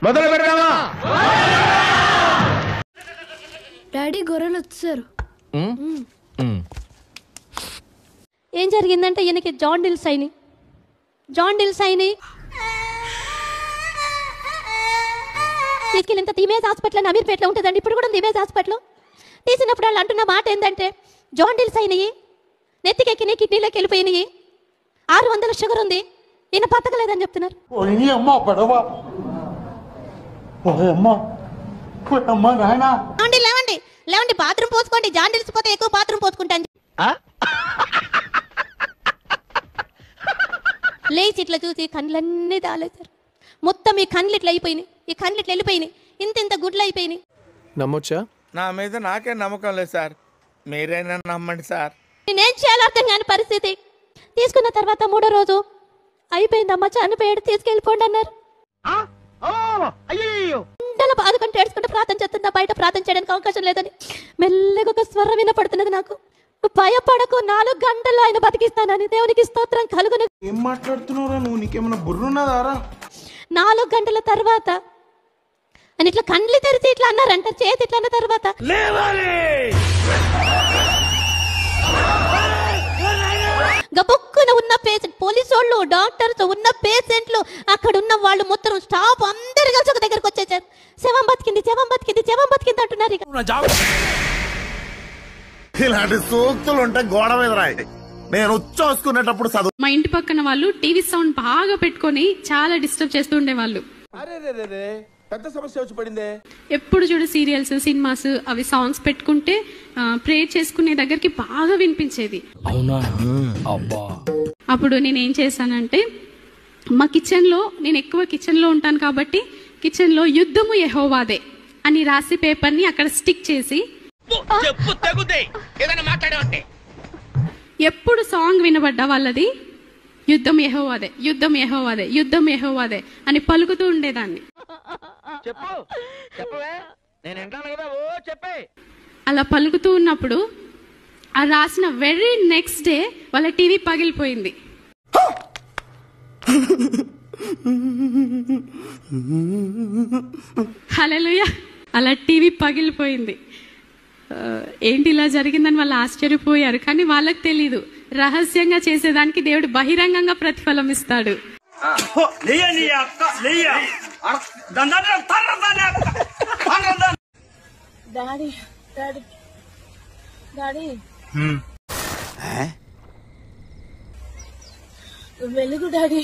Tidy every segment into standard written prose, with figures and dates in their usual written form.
మొదలు పెడదామా? డాడీ గొర్రెలు వచ్చారు. ఏం జరిగిందంటే ఈయనకి జాండిల్స్ అయినాయి. తీసుకెళ్ళినంత దిమేజ్ హాస్పిటల్ అని అమీర్పేటలో ఉంటుందండి. ఇప్పుడు కూడా దిమేజ్ హాస్పిటల్. తీసినప్పుడు వాళ్ళు అంటున్న మాట ఏంటంటే జాండిల్స్ అయినాయి, నెత్తికెక్కినాయి, కిడ్నీలోకి వెళ్ళిపోయినాయి, 600 షుగర్ ఉంది, ఈయన బతకలేదని చెప్తున్నారు. లేవండి బాత్రూమ్ పోసుకోండి. జాండిల్స్ పోతే ఎక్కువ బాత్రూమ్ పోసుకుంటాను. లేచి ఇట్లా చూసి కళ్ళన్నీ తాలేశారు. మొత్తం ఈ కళ్ళు ఇట్లా వెళ్ళిపోయినాయి. ఇంత గుడ్లు అయిపోయినాయి. నమ్మొచ్చా? నా మీద నాకే నమ్మకం లేదు సార్, మీరైనా నమ్మండి సార్. నేనేం చేయాలో అర్థం కాని పరిస్థితి. తీసుకున్న తర్వాత 3వ రోజు అయిపోయిందమ్మా, చనిపోయాడు, తీసుకెళ్ళిపోండి అన్నారు. బాధకంటే ఏడ్చుకుంటే ప్రార్థన చేస్తుందా, బయట ప్రార్థన చేయడానికి అవకాశం లేదని. మెల్లగా ఒక స్వరం వినపడుతున్నది నాకు, నువ్వు భయపడకు, 4 గంటల్లో ఆయన బతికిస్తానని. దేవునికి స్తోత్రం కలుగును. ఏం మాట్లాడుతున్నారా నువ్వు? నీకేమన్నా బుర్రున్నదారా? 4 గంటల తర్వాత అని ఇట్లా కండ్లు తెరిచి ఇట్లా అన్నారంట, చేతి ఇట్లా అన్న తర్వాత గబుక్కున ఉన్న పేషెంట్, పోలీసు వాళ్ళు, డాక్టర్స్, ఉన్న పేషెంట్లు, అక్కడ ఉన్న వాళ్ళు మొత్తం స్టాఫ్ అందరు కలిసి ఒక దగ్గరకు వచ్చేసారు. శవం బతికింది అంటున్నారు. ఇలాంటి సూక్తులు ఉంటే గోడ మీద రాయి. నేను వచ్చేసుకునేటప్పుడు చదువు. మా ఇంటి పక్కన వాళ్ళు టీవీ సౌండ్ బాగా పెట్టుకొని చాలా డిస్టర్బ్ చేస్తూ ఉండేవాళ్ళు. పెద్ద సమస్య వచ్చి పడిందే. ఎప్పుడు చూడు సీరియల్స్, సినిమాస్, అవి సాంగ్స్ పెట్టుకుంటే ప్రే చేసుకునే దగ్గరికి బాగా వినిపించేది. అప్పుడు నేను ఏం చేశానంటే, మా కిచెన్ లో, నేను ఎక్కువ కిచెన్ లో ఉంటాను కాబట్టి కిచెన్ లో యుద్ధము యెహోవాదే అని రాసి పేపర్ ని అక్కడ స్టిక్ చేసి, ఎప్పుడు సాంగ్ వినబడ్డా వాళ్ళది యుద్ధం యెహోవాదే అని పలుకుతూ ఉండేదాన్ని. అలా పలుకుతూ ఉన్నప్పుడు ఆ రాసిన వెరీ నెక్స్ట్ డే వాళ్ళ టీవీ పగిలిపోయింది. హల్లెలూయా. అలా టీవీ పగిలిపోయింది. ఏంటి ఇలా జరిగిందని వాళ్ళు ఆశ్చర్యపోయారు. కానీ వాళ్ళకి తెలీదు, రహస్యంగా చేసేదానికి దేవుడు బహిరంగంగా ప్రతిఫలం ఇస్తాడు. వెలుగు డాడీ.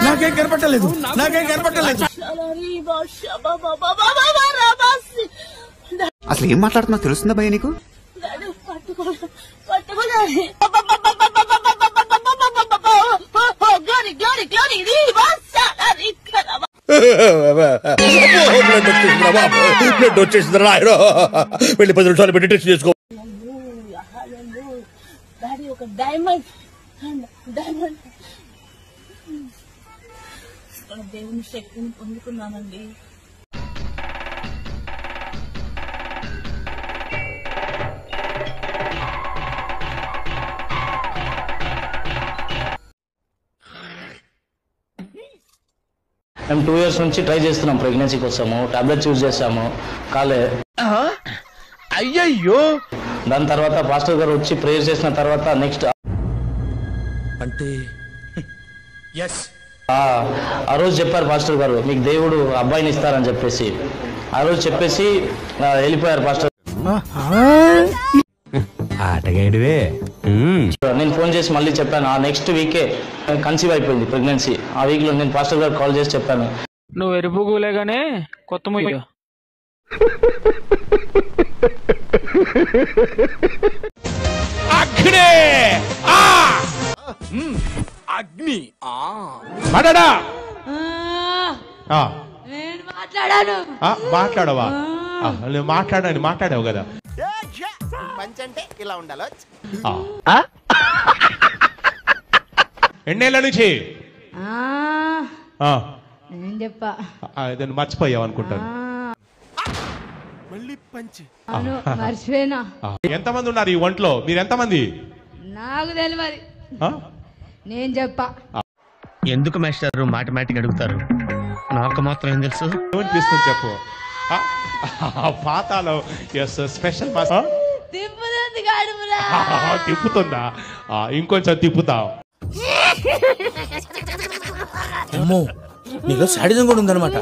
నాకేం కనపట్టలేదు. అసలు ఏం మాట్లాడుతున్నా తెలుస్తుందా భయ నీకు? వెళ్ళి 10 నిమిషాలు పెట్టి టెస్ట్ చేసుకో. ఒక డైమండ్ దేవుని శక్తిని పొందుకున్నానండి. మేము 2 years నుంచి ట్రై చేస్తున్నాం ప్రెగ్నెన్సీ కోసము. టాబ్లెట్స్ యూజ్ చేసాము, కాలే. అయ్యయ్యో. దాని తర్వాత పాస్టర్ గారు వచ్చి ప్రేయర్ చేసిన తర్వాత నెక్స్ట్ అంటే ఆ రోజు చెప్పారు పాస్టర్ గారు, మీకు దేవుడు అబ్బాయిని ఇస్తారని చెప్పేసి. ఆ రోజు చెప్పేసి వెళ్ళిపోయారు పాస్టర్. నేను ఫోన్ చేసి మళ్ళీ చెప్పాను. ఆ నెక్స్ట్ వీకే కన్సీవ్ అయిపోయింది ప్రెగ్నెన్సీ. ఆ వీక్ లో నేను పాస్టర్ గారు కాల్ చేసి చెప్పాను, నువ్వు ఎరుపుగులేగానే కొత్త ముయ్య అగ్ని మాట్లాడవా? మాట్లాడావు కదా. పంచంటే ఇలా ఉండాలి. ఎన్నేళ్ళ నుంచి చెప్పా మర్చిపోయావు అనుకుంటాను. మర్చిపోయినా. ఎంతమంది ఉన్నారు ఈ ఒంట్లో? మీరు ఎంతమంది? నాకు తెలియదు, నేను చెప్పా. ఎందుకు మాస్టర్ మాటమాటిక్ అడుగుతారు? నాకు మాత్రం ఏం తెలుసు. ఏమనిపిస్తుంది చెప్పు. పాతాలో ఎస్ స్పెషల్ తిప్పుతుందా? ఇంకొంచెం తిప్పుతావు. అమ్మో నీకు శాడిజం కూడా ఉందన్నమాట.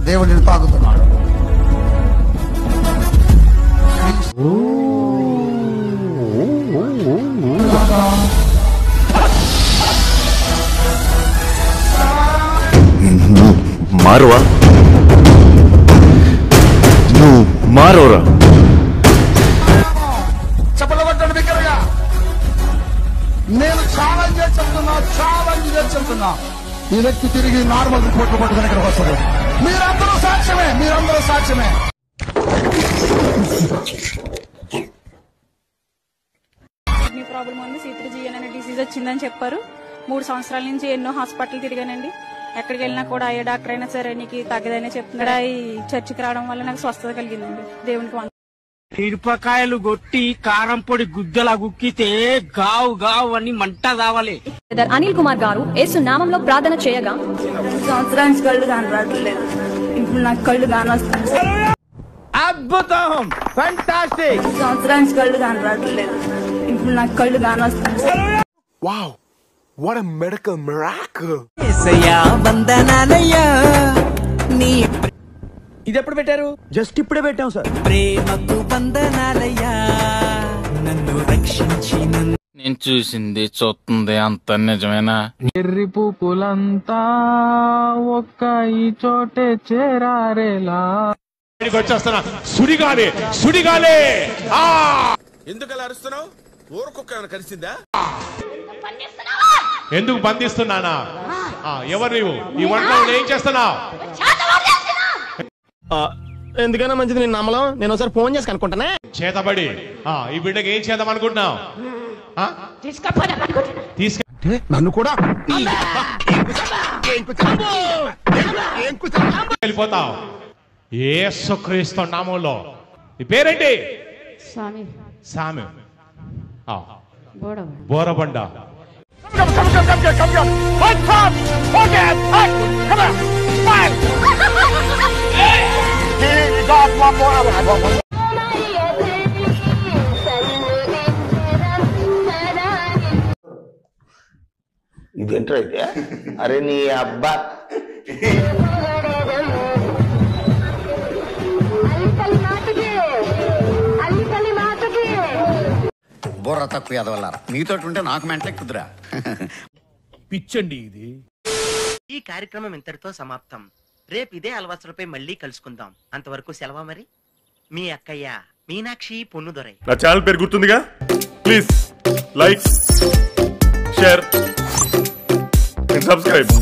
దేవుడిని తాకుతున్నాడు. మారువా నువ్వు మారోరా. చెప్పలబడ్డాడు బిగ్గరగా. నేను ఛాలెంజ్ చెప్తున్నా ఈ వ్యక్తి తిరిగి నార్మల్ రిపోర్ట్లు పట్టుకుని ఇక్కడికి వస్తుంది. మీరందరూ సాక్ష్యమే. కిడ్నీ ప్రాబ్లం ఉంది, C3G అనే డిసీజ్ వచ్చిందని చెప్పారు. 3 సంవత్సరాల నుంచి ఎన్నో హాస్పిటల్ తిరిగానండి. ఎక్కడికి వెళ్ళినా కూడా ఏ డాక్టర్ అయినా సరే నీకు తగ్గదనే చెప్తున్నారు. ఈ చర్చికి రావడం వల్ల నాకు స్వస్థత కలిగిందండి. దేవునికి మిరపకాయలు కొట్టి కారం పొడి గుద్దలా గుక్కితే గావు గావు అని మంట రావాలి. అనిల్ కుమార్ గారు యేసు నామంలో ప్రార్థన చేయగా సంవత్సరానికి కళ్ళు కానరాట్లేదు. ఇప్పుడు నాకు కళ్ళు కానొస్తుంది. అద్భుతం, ఫెంటాస్టిక్. సంవత్సరానికి కళ్ళు కానరాట్లేదు. ఇప్పుడు నాకు కళ్ళు కానొస్తుంది. Wow, what a medical miracle. యేసయ్యా వందనాలయ్యా. ఇది ఎప్పుడు పెట్టారు? జస్ట్ ఇప్పుడే పెట్టాం సార్. ప్రేమకు వందనాలయ్యా, నన్ను రక్షించి. నేను చూసింది చూస్తుంది అంత నిజమేనా? ఎర్రి పూపులంతా ఒక్క ఈ చోటే చేరారేలా. వచ్చేస్తున్నా. సుడిగాలే. ఎందుకు అలా అరుస్తున్నావు? ఊరుకొక్క కలిసిందా? ఎందుకు బంధిస్తున్నానా? ఎవరు నీవు? ఈ వంటలో ఏం చేస్తున్నావు? ఎందుకైనా మంచిది నేను నమ్మలం. నేను ఒకసారి ఫోన్ చేసి కనుక్కుంటానే. చేతబడి ఈ బిడ్డకి ఏం చేద్దాం అనుకుంటున్నావు? నన్ను కూడా వెళ్ళిపోతావు యేసుక్రీస్తు నామములో. ఈ పేరేంటి? సామి బోరబండ. ఇదేంట్రా అయితే? అరే నీ అబ్బా బుర్ర తక్కువ ఎదవల్లారా. మీతో ఉంటే నాకు మెంటలెక్కుదురా. పిచ్చండి ఇది. ఈ కార్యక్రమం ఇంతటితో సమాప్తం. రేపు ఇదే అలవాసులపై మళ్ళీ కలుసుకుందాం. అంతవరకు సెలవా మరి. మీ అక్కయ్య మీనాక్షి పొన్నుదొరై. నా ఛానల్ పేరు గుర్తుందిగా? Please like, share and subscribe.